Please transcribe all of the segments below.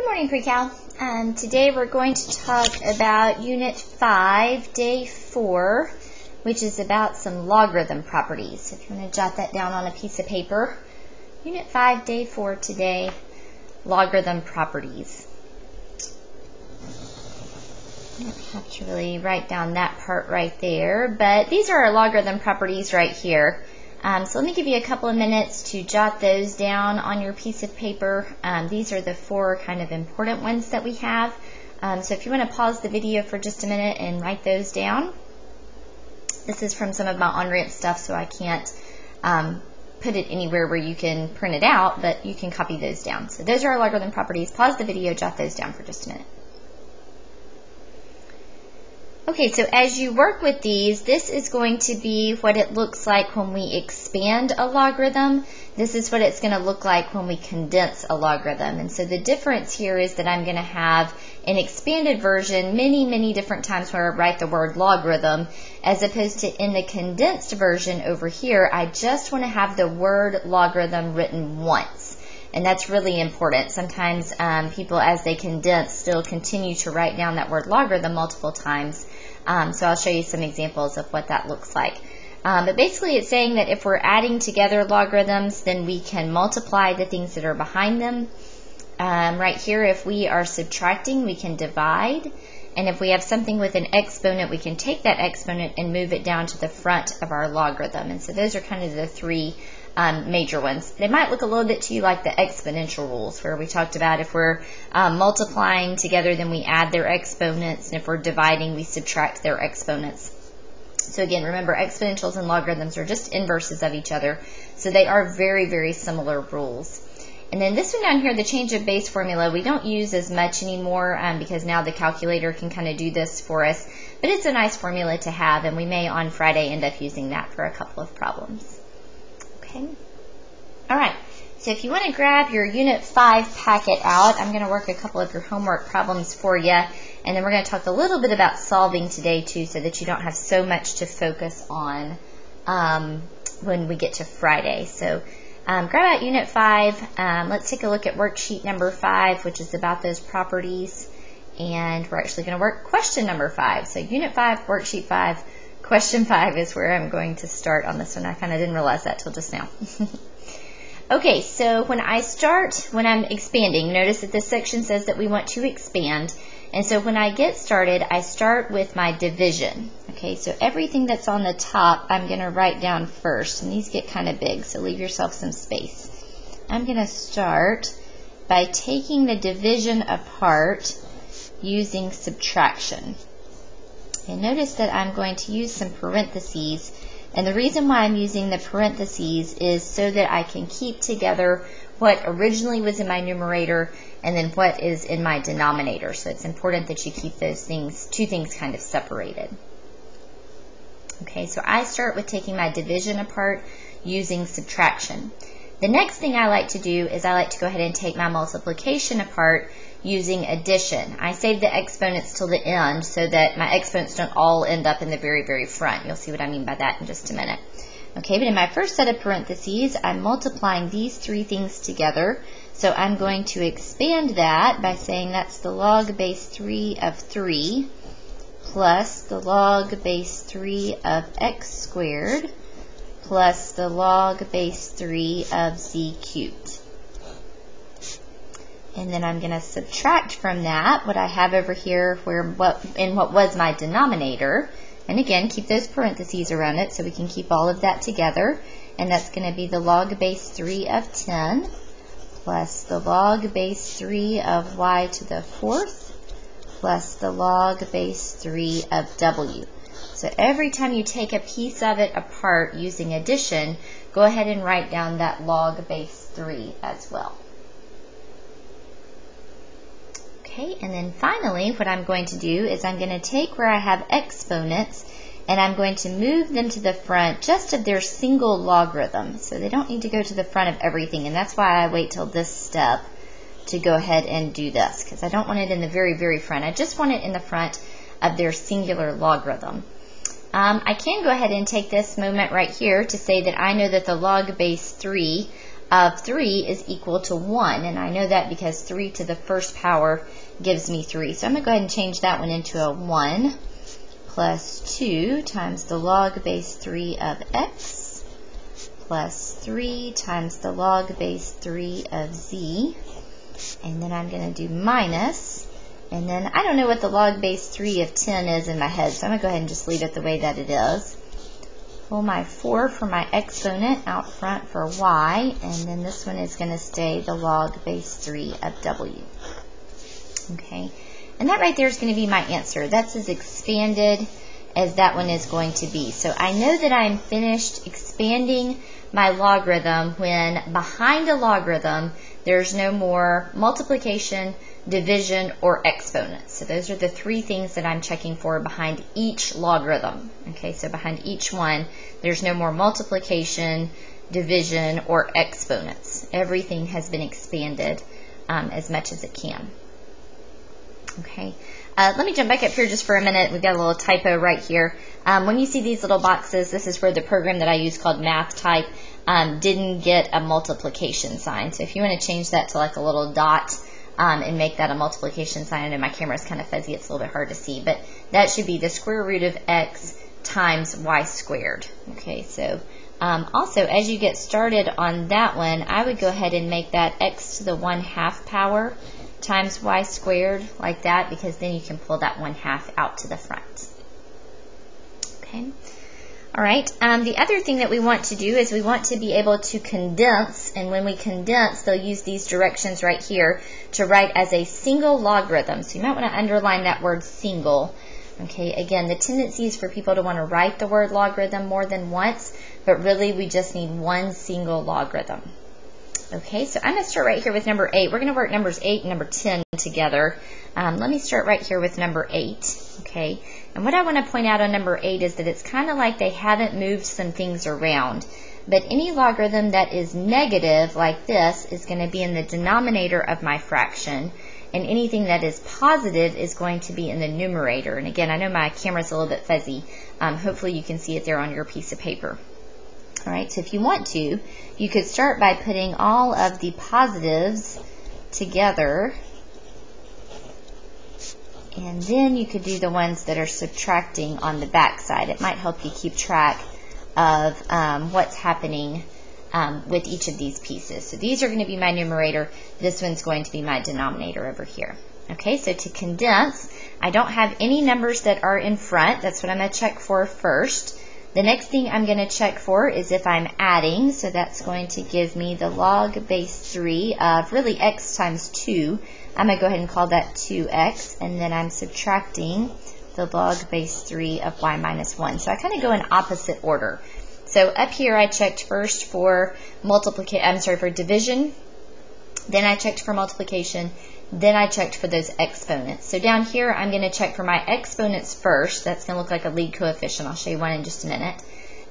morning, Pre-Cal. Today we're going to talk about Unit 5, Day 4, which is about some logarithm properties. If you want to jot that down on a piece of paper. Unit 5, Day 4 today, logarithm properties. I don't have to really write down that part right there, but these are our logarithm properties right here. So let me give you a couple of minutes to jot those down on your piece of paper. These are the four kind of important ones that we have. So if you want to pause the video for just a minute and write those down. This is from some of my on-ramp stuff, so I can't put it anywhere where you can print it out, but you can copy those down. So those are our logarithm properties. Pause the video, jot those down for just a minute. Okay, so as you work with these, this is going to be what it looks like when we expand a logarithm. This is what it's going to look like when we condense a logarithm. And so the difference here is that I'm going to have an expanded version many different times where I write the word logarithm, as opposed to in the condensed version over here, I just want to have the word logarithm written once. And that's really important. Sometimes people, as they condense, still continue to write down that word logarithm multiple times. So I'll show you some examples of what that looks like. But basically it's saying that if we're adding together logarithms, then we can multiply the things that are behind them. Right here, if we are subtracting, we can divide. And if we have something with an exponent, we can take that exponent and move it down to the front of our logarithm. And so those are kind of the three major ones. They might look a little bit to you like the exponential rules, where we talked about if we're multiplying together, then we add their exponents, and if we're dividing, we subtract their exponents. So again, remember, exponentials and logarithms are just inverses of each other, so they are very similar rules. And then this one down here, the change of base formula, we don't use as much anymore because now the calculator can kind of do this for us, but it's a nice formula to have, and we may on Friday end up using that for a couple of problems. Okay. All right, so if you want to grab your Unit 5 packet out, I'm going to work a couple of your homework problems for you, and then we're going to talk a little bit about solving today too, so that you don't have so much to focus on when we get to Friday. So grab out Unit 5. Let's take a look at worksheet number 5, which is about those properties, and we're actually going to work question number 5. So Unit 5, worksheet 5. Question 5 is where I'm going to start on this one. I kind of didn't realize that till just now. Okay, so when I'm expanding, notice that this section says that we want to expand. And so when I get started, I start with my division. Okay, so everything that's on the top, I'm going to write down first. And these get kind of big, so leave yourself some space. I'm going to start by taking the division apart using subtraction. And notice that I'm going to use some parentheses, and the reason why I'm using the parentheses is so that I can keep together what originally was in my numerator and then what is in my denominator. So it's important that you keep those things, two things kind of separated. Okay, so I start with taking my division apart using subtraction. The next thing I like to do is I like to go ahead and take my multiplication apart using addition. I save the exponents till the end so that my exponents don't all end up in the very front. You'll see what I mean by that in just a minute. Okay, but in my first set of parentheses, I'm multiplying these three things together. So I'm going to expand that by saying that's the log base 3 of 3 plus the log base 3 of x squared plus the log base 3 of z cubed. And then I'm going to subtract from that what I have over here in what was my denominator. And again, keep those parentheses around it so we can keep all of that together. And that's going to be the log base 3 of 10 plus the log base 3 of y to the 4th plus the log base 3 of w. So every time you take a piece of it apart using addition, go ahead and write down that log base 3 as well. Okay, and then finally what I'm going to do is I'm going to take where I have exponents and I'm going to move them to the front just of their single logarithm. So they don't need to go to the front of everything, and that's why I wait till this step to go ahead and do this, because I don't want it in the very front. I just want it in the front of their singular logarithm. I can go ahead and take this moment right here to say that I know that the log base 3 of 3 is equal to 1. And I know that because 3 to the first power gives me 3. So I'm going to go ahead and change that one into a 1 plus 2 times the log base 3 of x plus 3 times the log base 3 of z. And then I'm going to do minus. And then I don't know what the log base 3 of 10 is in my head, so I'm going to go ahead and just leave it the way that it is. Pull my 4 for my exponent out front for y, and then this one is going to stay the log base 3 of w. Okay, and that right there is going to be my answer. That's as expanded as that one is going to be. So I know that I'm finished expanding my logarithm when behind a logarithm there's no more multiplication, division, or exponent. So those are the three things that I'm checking for behind each logarithm. Okay, so behind each one, there's no more multiplication, division, or exponents. Everything has been expanded as much as it can. Okay, let me jump back up here just for a minute. We've got a little typo right here. When you see these little boxes, this is where the program that I use called MathType didn't get a multiplication sign. So if you want to change that to like a little dot and make that a multiplication sign, I know my camera is kind of fuzzy, it's a little bit hard to see, but that should be the square root of x times y squared. Okay, so also as you get started on that one, I would go ahead and make that x to the 1/2 power times y squared like that, because then you can pull that 1/2 out to the front. Okay. All right, the other thing that we want to do is we want to be able to condense, and when we condense, they'll use these directions right here to write as a single logarithm. So you might want to underline that word single. Okay, again, the tendency is for people to want to write the word logarithm more than once, but really we just need one single logarithm. Okay, so I'm going to start right here with number 8. We're going to work numbers 8 and number 10 together. Let me start right here with number 8. Okay, and what I want to point out on number 8 is that it's kind of like they haven't moved some things around. But any logarithm that is negative like this is going to be in the denominator of my fraction, and anything that is positive is going to be in the numerator. And again, I know my camera's a little bit fuzzy. Hopefully you can see it there on your piece of paper. All right, so if you want to, you could start by putting all of the positives together, and then you could do the ones that are subtracting on the back side. It might help you keep track of what's happening with each of these pieces. So these are going to be my numerator. This one's going to be my denominator over here. Okay, so to condense, I don't have any numbers that are in front. That's what I'm going to check for first. The next thing I'm going to check for is if I'm adding, so that's going to give me the log base 3 of really x times 2. I'm going to go ahead and call that 2x, and then I'm subtracting the log base 3 of y minus 1. So I kind of go in opposite order. So up here I checked first for division, then I checked for multiplication, then I checked for those exponents. So down here, I'm going to check for my exponents first. That's going to look like a lead coefficient. I'll show you one in just a minute.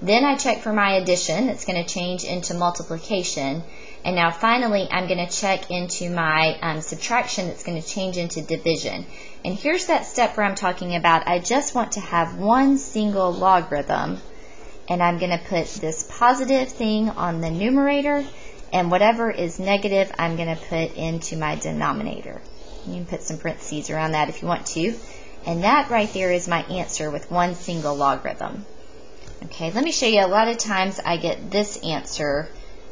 Then I check for my addition. It's going to change into multiplication. And now finally, I'm going to check into my subtraction. It's going to change into division. And here's that step where I'm talking about I just want to have one single logarithm. And I'm going to put this positive thing on the numerator, and whatever is negative, I'm going to put into my denominator. You can put some parentheses around that if you want to. And that right there is my answer with one single logarithm. Okay, let me show you. A lot of times I get this answer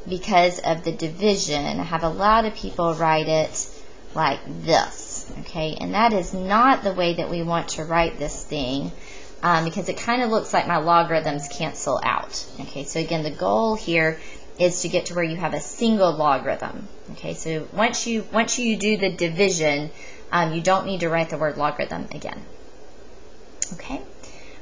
because of the division. I have a lot of people write it like this. Okay, and that is not the way that we want to write this thing, because it kind of looks like my logarithms cancel out. Okay, so again, the goal here is to get to where you have a single logarithm. Okay, so once you do the division, you don't need to write the word logarithm again. Okay, all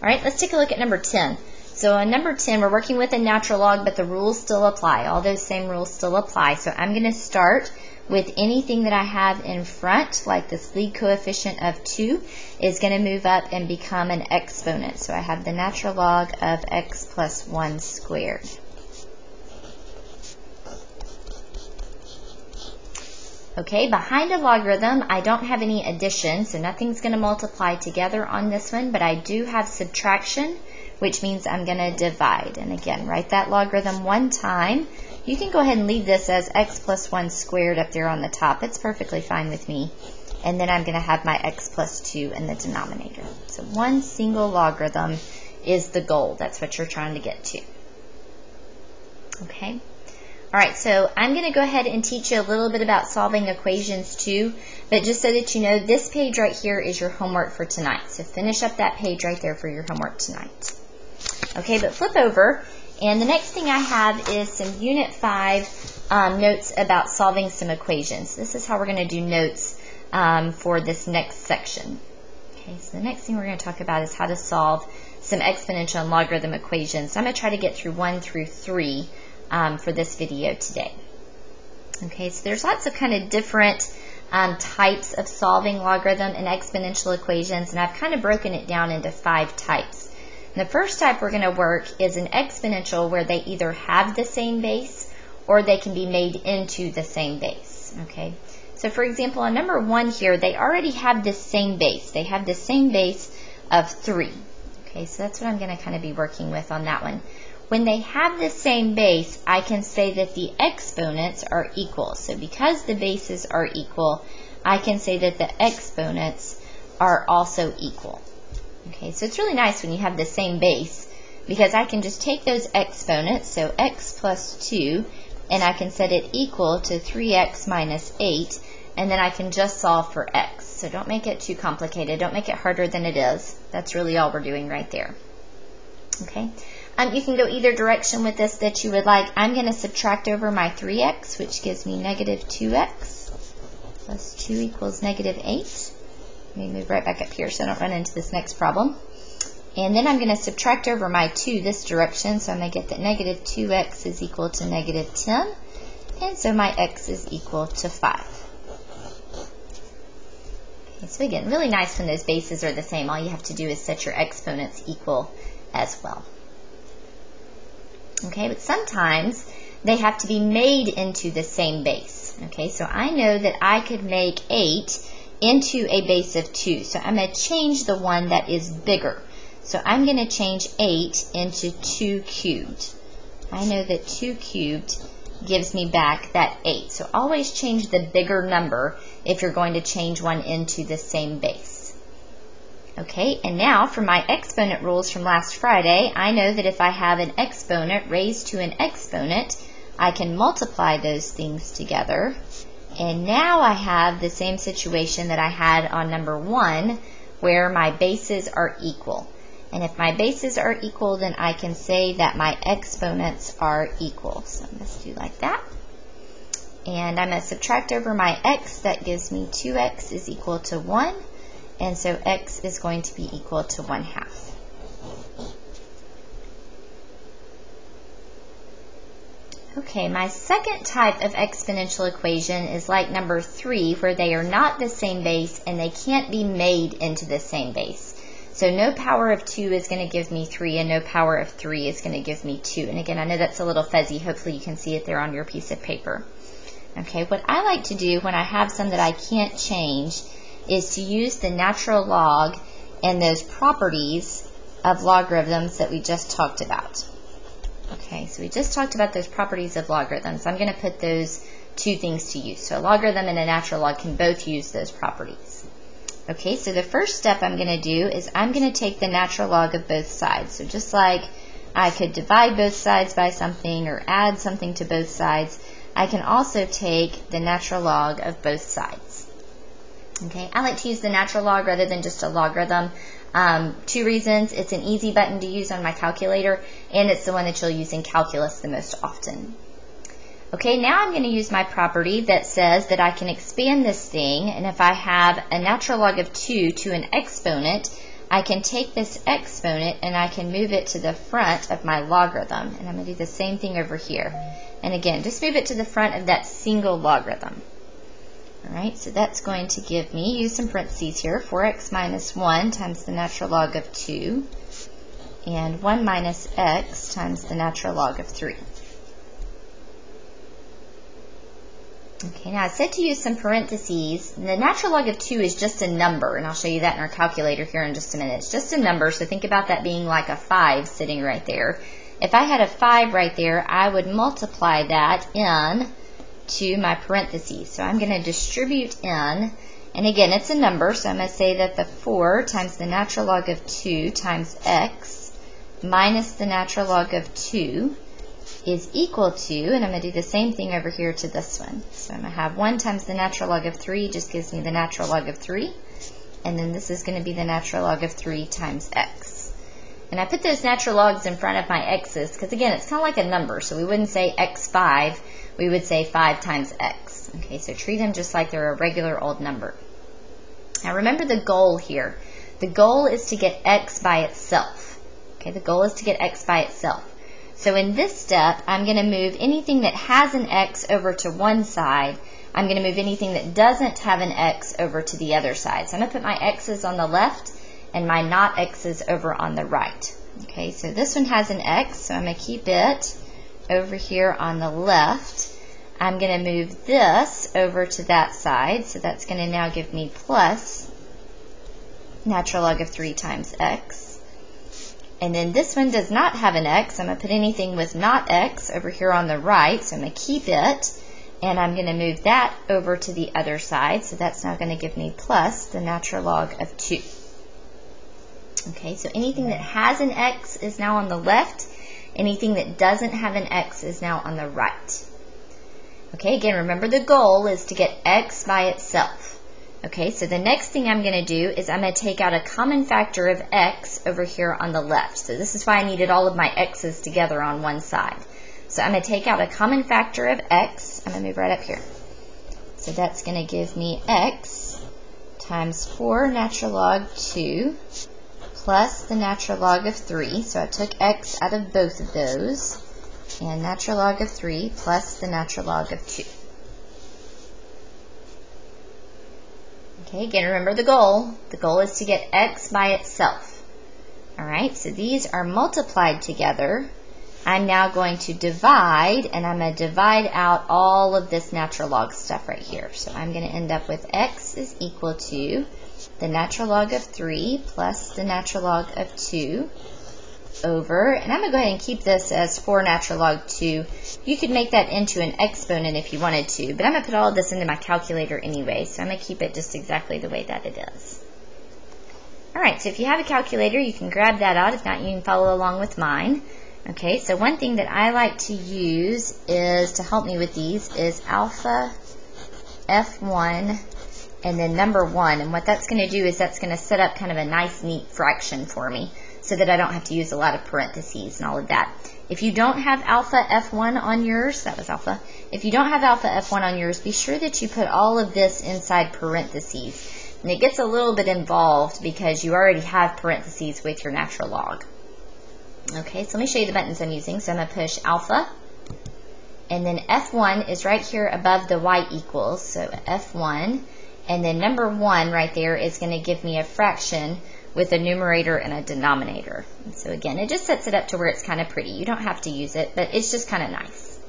right, let's take a look at number 10. So on number 10, we're working with a natural log, but the rules still apply. All those same rules still apply. So I'm going to start with anything that I have in front, like this lead coefficient of 2 is going to move up and become an exponent. So I have the natural log of x plus 1 squared. Okay, behind a logarithm, I don't have any addition, so nothing's going to multiply together on this one, but I do have subtraction which means I'm going to divide. And again, write that logarithm one time. You can go ahead and leave this as x plus 1 squared up there on the top. It's perfectly fine with me. And then I'm going to have my x plus 2 in the denominator. So one single logarithm is the goal. That's what you're trying to get to. Okay. All right, so I'm going to go ahead and teach you a little bit about solving equations too, but just so that you know, this page right here is your homework for tonight. So finish up that page right there for your homework tonight. Okay, but flip over, and the next thing I have is some Unit 5 notes about solving some equations. This is how we're going to do notes for this next section. Okay, so the next thing we're going to talk about is how to solve some exponential and logarithm equations. So I'm going to try to get through 1 through 3 for this video today. Okay, so there's lots of kind of different types of solving logarithm and exponential equations, and I've kind of broken it down into 5 types. And the first type we're going to work is an exponential where they either have the same base or they can be made into the same base. Okay, so for example, on number 1 here, they already have the same base. They have the same base of 3. Okay, so that's what I'm going to kind of be working with on that one. When they have the same base, I can say that the exponents are equal. So because the bases are equal, I can say that the exponents are also equal. Okay, so it's really nice when you have the same base, because I can just take those exponents, so x plus 2, and I can set it equal to 3x minus 8, and then I can just solve for x. So don't make it too complicated. Don't make it harder than it is. That's really all we're doing right there. Okay. You can go either direction with this that you would like. I'm going to subtract over my 3x, which gives me negative 2x plus 2 equals negative 8. Let me move right back up here so I don't run into this next problem. And then I'm going to subtract over my 2 this direction, so I'm going to get that negative 2x is equal to negative 10. And so my x is equal to 5. Okay, so again, really nice when those bases are the same. All you have to do is set your exponents equal as well. Okay, but sometimes they have to be made into the same base. Okay, so I know that I could make 8 into a base of 2. So I'm going to change the one that is bigger. So I'm going to change 8 into 2 cubed. I know that 2 cubed gives me back that 8. So always change the bigger number if you're going to change one into the same base. Okay, and now for my exponent rules from last Friday, I know that if I have an exponent raised to an exponent, I can multiply those things together. And now I have the same situation that I had on number 1, where my bases are equal. And if my bases are equal, then I can say that my exponents are equal. So let's do like that. And I'm going to subtract over my x. That gives me 2x is equal to 1. And so x is going to be equal to 1/2. Okay, my second type of exponential equation is like number 3, where they are not the same base and they can't be made into the same base. So no power of 2 is going to give me 3, and no power of 3 is going to give me 2. And again, I know that's a little fuzzy. Hopefully you can see it there on your piece of paper. Okay, what I like to do when I have some that I can't change is to use the natural log and those properties of logarithms that we just talked about. Okay, so we just talked about those properties of logarithms. I'm going to put those 2 things to use. So a logarithm and a natural log can both use those properties. Okay, so the first step I'm going to do is I'm going to take the natural log of both sides. So just like I could divide both sides by something or add something to both sides, I can also take the natural log of both sides. Okay, I like to use the natural log rather than just a logarithm. 2 reasons. It's an easy button to use on my calculator, and it's the one that you'll use in calculus the most often. Okay, now I'm going to use my property that says that I can expand this thing, and if I have a natural log of 2 to an exponent, I can take this exponent and I can move it to the front of my logarithm. And I'm going to do the same thing over here. And again, just move it to the front of that single logarithm. Alright, so that's going to give me, use some parentheses here, 4x minus 1 times the natural log of 2, and 1 minus x times the natural log of 3. Okay, now I said to use some parentheses. The natural log of 2 is just a number, and I'll show you that in our calculator here in just a minute. It's just a number, so think about that being like a 5 sitting right there. If I had a 5 right there, I would multiply that in to my parentheses. So I'm going to distribute in, and again, it's a number, so I'm going to say that the 4 times the natural log of 2 times x minus the natural log of 2 is equal to, and I'm going to do the same thing over here to this one. So I'm going to have 1 times the natural log of 3 just gives me the natural log of 3. And then this is going to be the natural log of 3 times x. And I put those natural logs in front of my x's because, again, it's kind of like a number. So we wouldn't say x5. We would say 5 times x. Okay, so treat them just like they're a regular old number. Now remember the goal here. The goal is to get x by itself. Okay, the goal is to get x by itself. So in this step, I'm going to move anything that has an x over to one side. I'm going to move anything that doesn't have an x over to the other side. So I'm going to put my x's on the left and my not x's over on the right. Okay, so this one has an x, so I'm going to keep it over here on the left. I'm going to move this over to that side, so that's going to now give me plus natural log of 3 times x. And then this one does not have an x. I'm going to put anything with not x over here on the right. So I'm going to keep it. And I'm going to move that over to the other side. So that's now going to give me plus the natural log of 2. Okay, so anything that has an x is now on the left. Anything that doesn't have an x is now on the right. Okay, again, remember the goal is to get x by itself. Okay, so the next thing I'm going to do is I'm going to take out a common factor of x over here on the left. So this is why I needed all of my x's together on one side. So I'm going to take out a common factor of x. I'm going to move right up here. So that's going to give me x times 4 natural log 2 plus the natural log of 3. So I took x out of both of those. And natural log of 3 plus the natural log of 2. Okay, again, remember the goal. The goal is to get x by itself. All right, so these are multiplied together. I'm now going to divide, and I'm going to divide out all of this natural log stuff right here. So I'm going to end up with x is equal to the natural log of 3 plus the natural log of 2 over, and I'm going to go ahead and keep this as 4 natural log 2. You could make that into an exponent if you wanted to, but I'm going to put all of this into my calculator anyway, so I'm going to keep it just exactly the way that it is. Alright, so if you have a calculator, you can grab that out. If not, you can follow along with mine. Okay, so one thing that I like to use is, to help me with these, is alpha F1 and then number 1. And what that's going to do is that's going to set up kind of a nice, neat fraction for me, so that I don't have to use a lot of parentheses and all of that. If you don't have alpha F1 on yours, that was alpha. If you don't have alpha F1 on yours, be sure that you put all of this inside parentheses. And it gets a little bit involved because you already have parentheses with your natural log. Okay, so let me show you the buttons I'm using. So I'm going to push alpha. And then F1 is right here above the y equals. So F1. And then number 1 right there is going to give me a fraction with a numerator and a denominator. And so again, it just sets it up to where it's kind of pretty. You don't have to use it, but it's just kind of nice.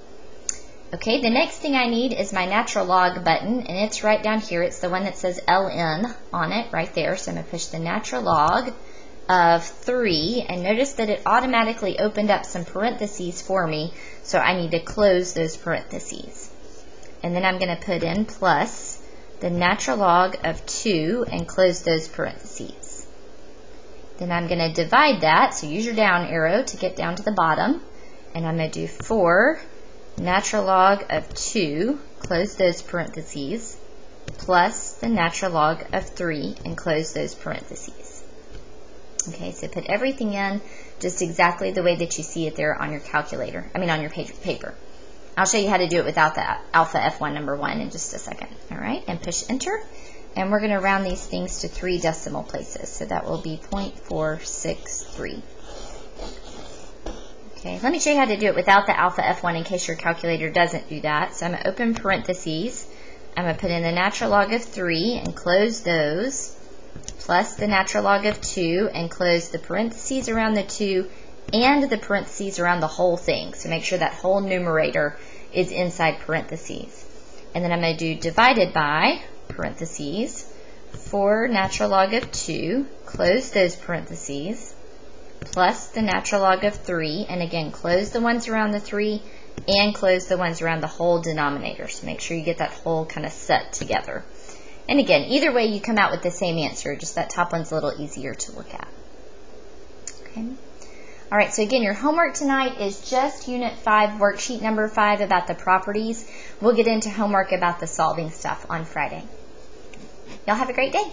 Okay, the next thing I need is my natural log button, and it's right down here. It's the one that says LN on it right there. So I'm going to push the natural log of 3, and notice that it automatically opened up some parentheses for me, so I need to close those parentheses. And then I'm going to put in plus the natural log of 2 and close those parentheses. Then I'm going to divide that, so use your down arrow to get down to the bottom. And I'm going to do 4 natural log of 2, close those parentheses, plus the natural log of 3, and close those parentheses. Okay, so put everything in just exactly the way that you see it there on your calculator, on your paper. I'll show you how to do it without the alpha F1 number 1 in just a second. All right, and push enter. And we're going to round these things to 3 decimal places. So that will be 0.463. Okay, let me show you how to do it without the alpha F1 in case your calculator doesn't do that. So I'm going to open parentheses. I'm going to put in the natural log of 3 and close those, plus the natural log of 2 and close the parentheses around the 2 and the parentheses around the whole thing. So make sure that whole numerator is inside parentheses. And then I'm going to do divided by, parentheses, 4 natural log of 2, close those parentheses, plus the natural log of 3, and again, close the ones around the 3 and close the ones around the whole denominator. So make sure you get that whole kind of set together. And again, either way, you come out with the same answer, just that top one's a little easier to look at. Okay. All right, so again, your homework tonight is just Unit 5, Worksheet number 5 about the properties. We'll get into homework about the solving stuff on Friday. Y'all have a great day.